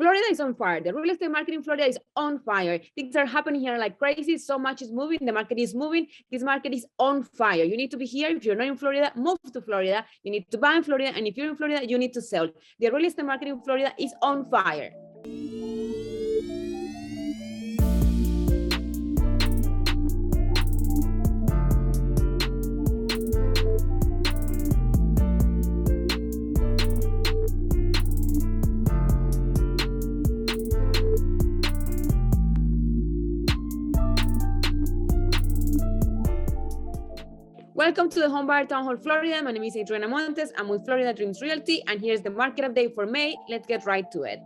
Florida is on fire. The real estate market in Florida is on fire. Things are happening here like crazy. So much is moving. The market is moving. This market is on fire. You need to be here. If you're not in Florida, move to Florida. You need to buy in Florida. And if you're in Florida, you need to sell. The real estate market in Florida is on fire. Welcome to the Homebuyer Town Hall Florida. My name is Adriana Montes. I'm with Florida Dreams Realty, and here's the market update for May. Let's get right to it.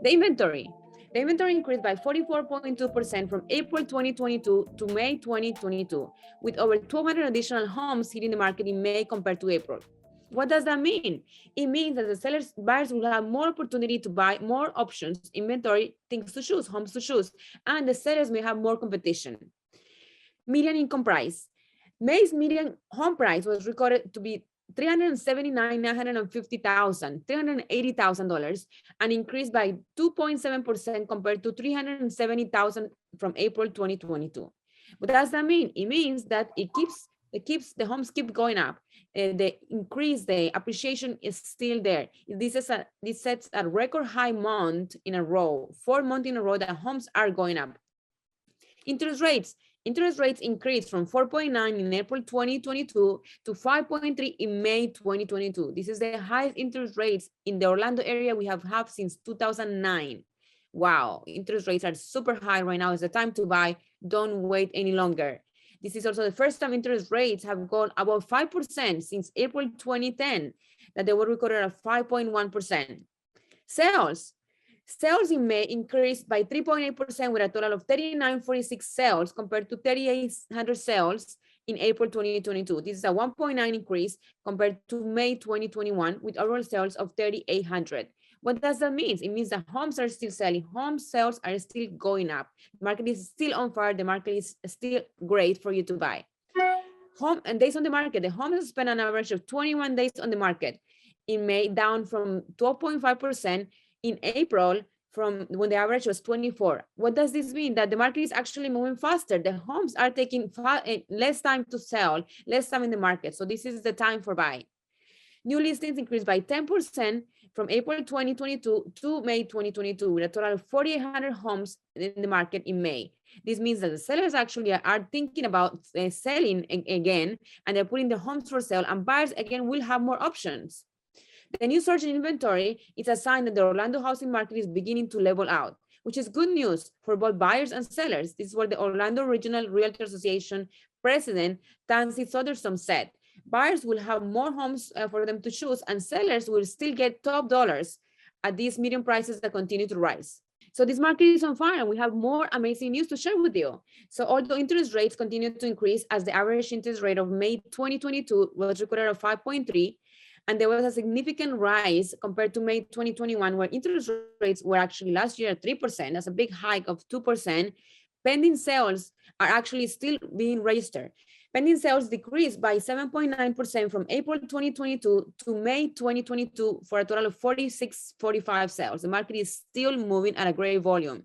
The inventory. The inventory increased by 44.2% from April 2022 to May 2022, with over 200 additional homes hitting the market in May compared to April. What does that mean? It means that the buyers will have more opportunity to buy, more options, inventory, things to choose, homes to choose, and the sellers may have more competition. Median income price. May's median home price was recorded to be $379,950,000, an increase by 2.7% compared to $370,000 from April 2022. What does that mean? It means that the homes keep going up. The increase, the appreciation is still there. This sets a record high month in a row, 4 months in a row that homes are going up. Interest rates. Interest rates increased from 4.9 in April 2022 to 5.3 in May 2022. This is the highest interest rates in the Orlando area we have had since 2009. Wow, interest rates are super high right now. It's the time to buy. Don't wait any longer. This is also the first time interest rates have gone above 5% since April 2010, that they were recorded at 5.1%. Sales in May increased by 3.8% with a total of 3,946 sales compared to 3,800 sales in April 2022. This is a 1.9 increase compared to May 2021 with overall sales of 3,800. What does that mean? It means that homes are still selling. Home sales are still going up. The market is still on fire. The market is still great for you to buy. Home and days on the market. The home has spent an average of 21 days on the market in May, down from 12.5% in April from when the average was 24. What does this mean? That the market is actually moving faster. The homes are taking less time to sell, less time in the market. So this is the time for buying. New listings increased by 10% from April 2022 to May 2022, with a total of 4,800 homes in the market in May. This means that the sellers actually are thinking about selling again, and they're putting their homes for sale, and buyers again will have more options. The new surge in inventory is a sign that the Orlando housing market is beginning to level out, which is good news for both buyers and sellers. This is what the Orlando Regional Realtor Association president, Tansy Soderstrom, said. Buyers will have more homes for them to choose, and sellers will still get top dollars at these median prices that continue to rise. So this market is on fire, and we have more amazing news to share with you. So although interest rates continue to increase, as the average interest rate of May 2022 was recorded at 5.3, and there was a significant rise compared to May 2021, where interest rates were actually last year at 3%. That's a big hike of 2%. Pending sales are actually still being registered. Pending sales decreased by 7.9% from April 2022 to May 2022 for a total of 4645 sales. The market is still moving at a great volume.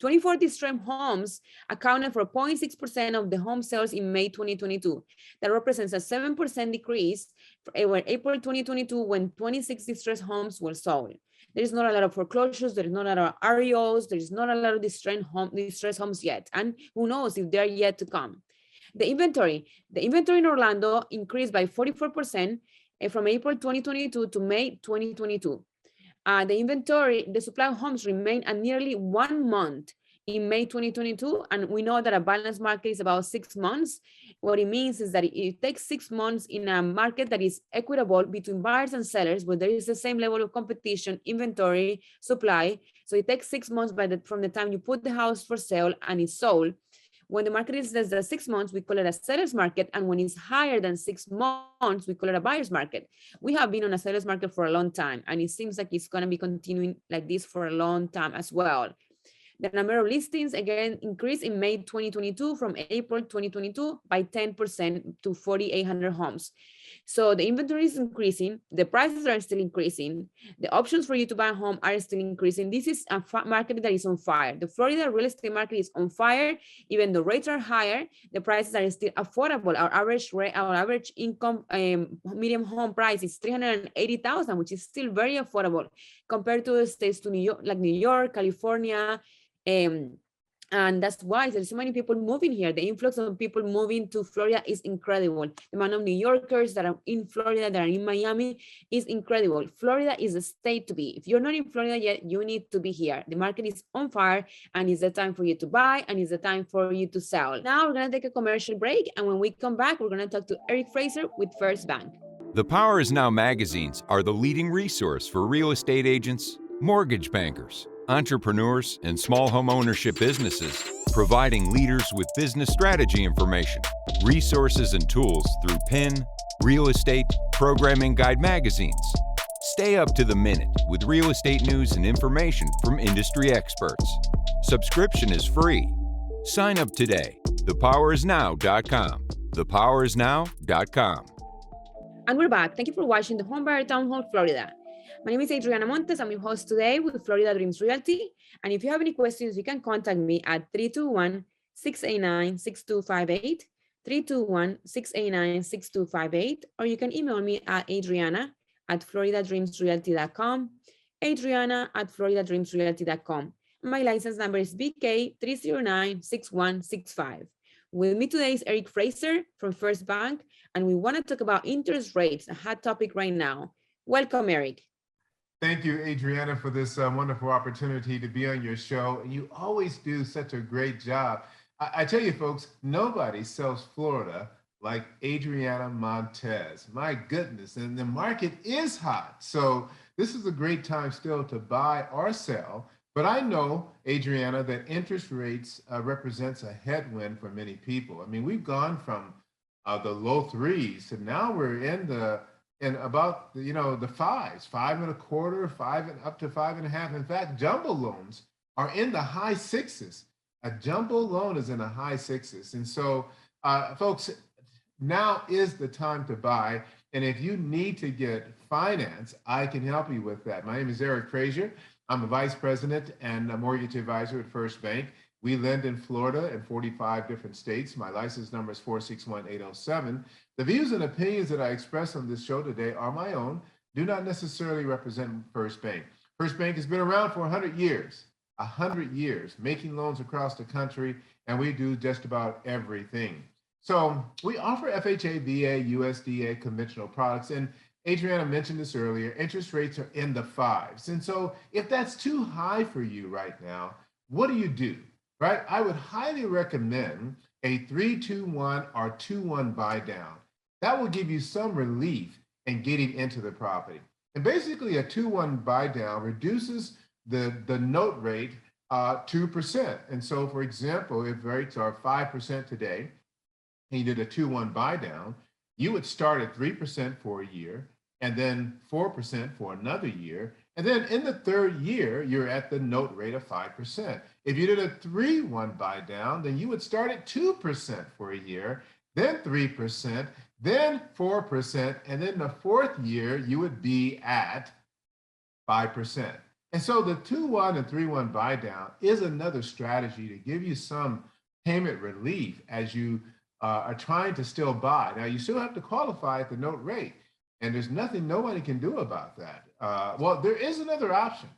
24 distressed homes accounted for 0.6% of the home sales in May 2022. That represents a 7% decrease over April 2022, when 26 distressed homes were sold. There is not a lot of foreclosures. There is not a lot of REOs. There is not a lot of distressed homes yet. And who knows if they're yet to come. The inventory in Orlando increased by 44% from April 2022 to May 2022. The supply of homes remained at nearly 1 month in May 2022, and we know that a balanced market is about 6 months. What it means is that it takes 6 months in a market that is equitable between buyers and sellers, where there is the same level of competition, inventory, supply. So it takes 6 months from the time you put the house for sale and it's sold. When the market is less than 6 months, we call it a seller's market. And when it's higher than 6 months, we call it a buyer's market. We have been on a seller's market for a long time, and it seems like it's going to be continuing like this for a long time as well. The number of listings again increased in May 2022 from April 2022 by 10% to 4,800 homes. So the inventory is increasing, the prices are still increasing, the options for you to buy a home are still increasing. This is a market that is on fire. The Florida real estate market is on fire. Even though rates are higher, the prices are still affordable. Our average rate, our average income medium home price is $380,000, which is still very affordable compared to the states to New York, like New York, California, and that's why there's so many people moving here. The influx of people moving to Florida is incredible. The amount of New Yorkers that are in Florida, that are in Miami, is incredible. Florida is a state to be. If you're not in Florida yet, you need to be here. The market is on fire, and it's the time for you to buy, and it's the time for you to sell. Now we're gonna take a commercial break, and when we come back, we're gonna talk to Eric Fraser with First Bank. The Power Is Now magazines are the leading resource for real estate agents, mortgage bankers, entrepreneurs, and small home ownership businesses, providing leaders with business strategy information, resources, and tools through PIN, Real Estate, Programming Guide magazines. Stay up to the minute with real estate news and information from industry experts. Subscription is free. Sign up today. thepowerisnow.com. thepowerisnow.com. And we're back. Thank you for watching the Homebuyer Town Hall, Florida. My name is Adriana Montes. I'm your host today with Florida Dreams Realty. And if you have any questions, you can contact me at 321-689-6258, 321-689-6258, or you can email me at adriana@floridadreamsrealty.com, adriana@floridadreamsrealty.com. My license number is BK3096165. With me today is Eric Fraser from First Bank, and we want to talk about interest rates, a hot topic right now. Welcome, Eric. Thank you, Adriana, for this wonderful opportunity to be on your show. And you always do such a great job. I tell you, folks, nobody sells Florida like Adriana Montes. My goodness, and the market is hot. So this is a great time still to buy or sell. But I know, Adriana, that interest rates represents a headwind for many people. I mean, we've gone from the low threes to now we're in about the fives, 5.25, up to 5.5. In fact, jumbo loans are in the high sixes. A jumbo loan is in the high sixes. And so, folks, now is the time to buy. And if you need to get finance, I can help you with that. My name is Eric Fraser. I'm a vice president and a mortgage advisor at First Bank. We lend in Florida and 45 different states. My license number is 461807. The views and opinions that I express on this show today are my own, do not necessarily represent First Bank. First Bank has been around for 100 years, making loans across the country, and we do just about everything. So we offer FHA, VA, USDA conventional products, and Adriana mentioned this earlier, interest rates are in the fives. And so if that's too high for you right now, what do? Right? I would highly recommend a 3-2-1 or 2-1 buy down. That will give you some relief in getting into the property. And basically a 2-1 buy down reduces the note rate 2%. And so for example, if rates are 5% today, and you did a 2-1 buy down, you would start at 3% for a year, and then 4% for another year. And then in the third year, you're at the note rate of 5%. If you did a 3-1 buy down, then you would start at 2% for a year, then 3%, then 4%, and then the fourth year, you would be at 5%. And so the 2-1 and 3-1 buy down is another strategy to give you some payment relief as you are trying to still buy. Now, you still have to qualify at the note rate, and there's nothing nobody can do about that. Well, there is another option.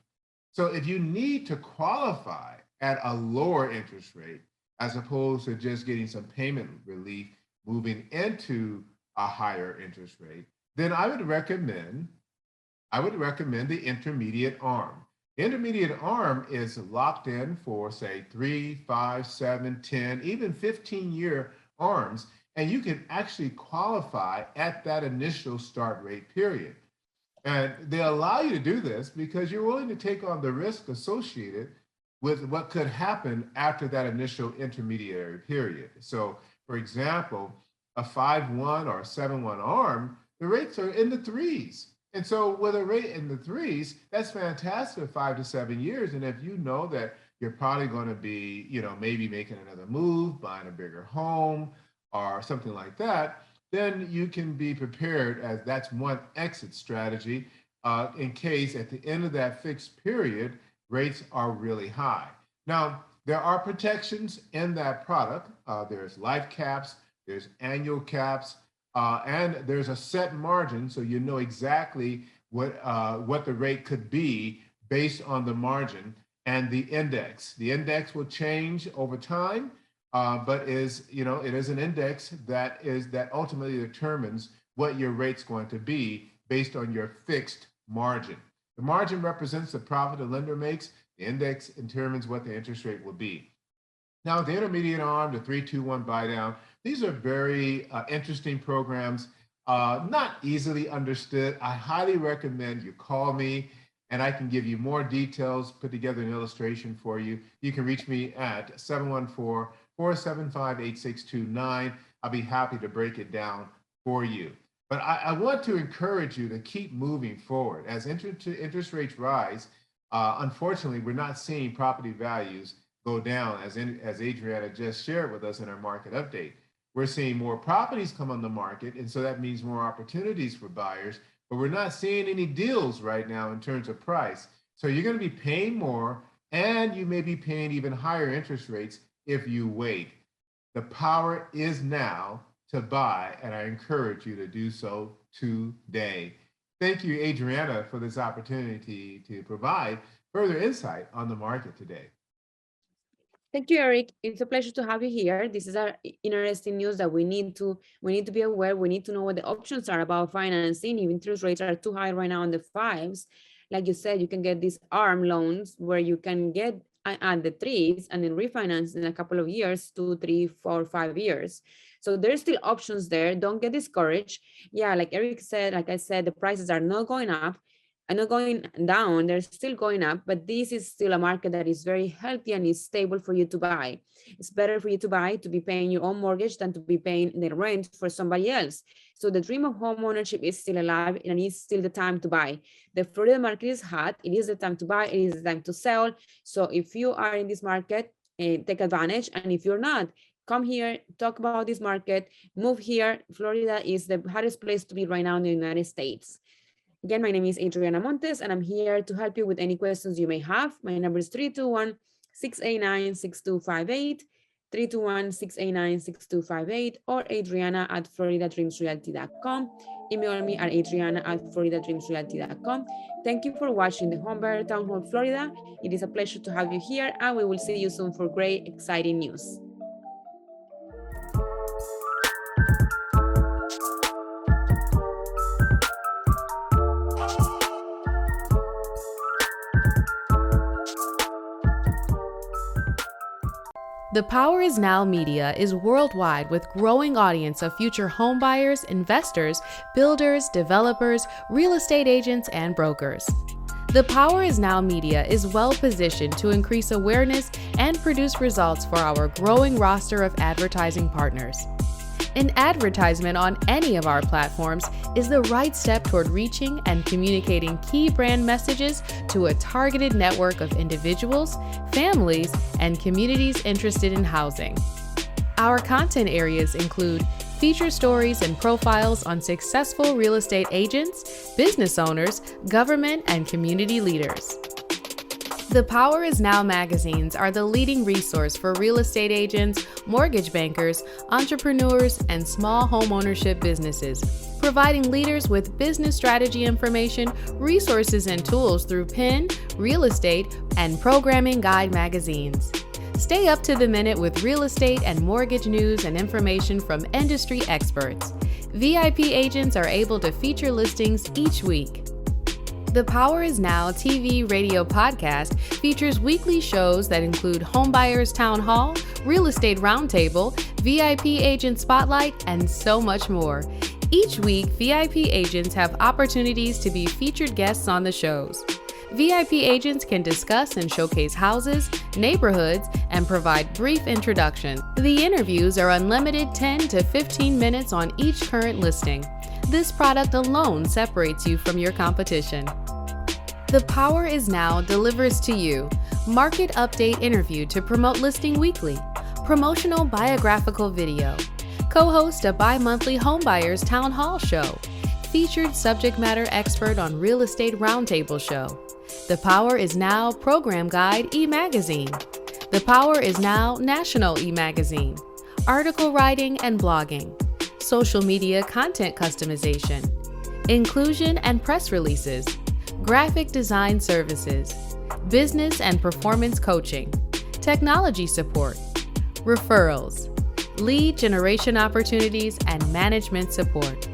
So if you need to qualify at a lower interest rate, as opposed to just getting some payment relief moving into a higher interest rate, then I would recommend the intermediate arm. The intermediate arm is locked in for, say, 3, 5, 7, 10, even 15-year arms, and you can actually qualify at that initial start rate period. And they allow you to do this because you're willing to take on the risk associated with what could happen after that initial intermediary period. So, for example, a 5-1 or a 7-1 arm, the rates are in the threes. And so with a rate in the threes, that's fantastic, 5 to 7 years. And if you know that you're probably going to be, maybe making another move, buying a bigger home or something like that, then you can be prepared, as that's one exit strategy in case at the end of that fixed period, rates are really high. Now, there are protections in that product. There's life caps, there's annual caps, and there's a set margin, so you know exactly what the rate could be based on the margin and the index. The index will change over time, but it is an index that ultimately determines what your rate's going to be based on your fixed margin. The margin represents the profit the lender makes. The index determines what the interest rate will be. Now, the intermediate arm, the 3-2-1 buy down, these are very interesting programs, not easily understood. I highly recommend you call me and I can give you more details, put together an illustration for you. You can reach me at 714-475-8629. I'll be happy to break it down for you. But I want to encourage you to keep moving forward. As interest rates rise, unfortunately, we're not seeing property values go down, as Adriana just shared with us in our market update. We're seeing more properties come on the market, and so that means more opportunities for buyers, but we're not seeing any deals right now in terms of price. So you're going to be paying more, and you may be paying even higher interest rates if you wait. The power is now to buy, and I encourage you to do so today. Thank you, Adriana, for this opportunity to provide further insight on the market today. Thank you, Eric. It's a pleasure to have you here. This is our interesting news that we need to be aware. We need to know what the options are about financing. If interest rates are too high right now in the 5s, like you said, you can get these ARM loans where you can get at the 3s and then refinance in a couple of years, 2, 3, 4, 5 years. So there's still options there. Don't get discouraged. Yeah, like Eric said, like I said, the prices are not going up and not going down, they're still going up, but this is still a market that is very healthy and is stable for you to buy. It's better for you to buy, to be paying your own mortgage than to be paying the rent for somebody else. So the dream of home ownership is still alive and it's still the time to buy. The Florida market is hot. It is the time to buy. It is the time to sell. So if you are in this market, take advantage. And if you're not, come here, talk about this market, move here. Florida is the hottest place to be right now in the United States. Again, my name is Adriana Montes, and I'm here to help you with any questions you may have. My number is 321-689-6258, 321-689-6258, or adriana@floridadreamsrealty.com. Email me at adriana@floridadreamsrealty.com. Thank you for watching the Homebuyer Town Hall Florida. It is a pleasure to have you here, and we will see you soon for great, exciting news. The Power Is Now Media is worldwide with growing audience of future home buyers, investors, builders, developers, real estate agents, and brokers. The Power Is Now Media is well positioned to increase awareness and produce results for our growing roster of advertising partners. An advertisement on any of our platforms is the right step toward reaching and communicating key brand messages to a targeted network of individuals, families, and communities interested in housing. Our content areas include feature stories and profiles on successful real estate agents, business owners, government, and community leaders. The Power Is Now magazines are the leading resource for real estate agents, mortgage bankers, entrepreneurs, and small home ownership businesses, providing leaders with business strategy information, resources, and tools through PIN, real estate, and programming guide magazines. Stay up to the minute with real estate and mortgage news and information from industry experts. VIP agents are able to feature listings each week. The Power Is Now TV radio podcast features weekly shows that include Homebuyers Town Hall, Real Estate Roundtable, VIP Agent Spotlight, and so much more. Each week, VIP agents have opportunities to be featured guests on the shows. VIP agents can discuss and showcase houses, neighborhoods, and provide brief introductions. The interviews are unlimited 10 to 15 minutes on each current listing. This product alone separates you from your competition. The Power Is Now delivers to you market update interview to promote listing weekly, promotional biographical video, co-host a bi-monthly Homebuyers Town Hall show, featured subject matter expert on Real Estate Roundtable show. The Power is Now Program Guide e-magazine. The Power is Now National e-magazine. Article writing and blogging. Social media content customization. Inclusion and press releases. Graphic design services. Business and performance coaching. Technology support. Referrals. Lead generation opportunities and management support.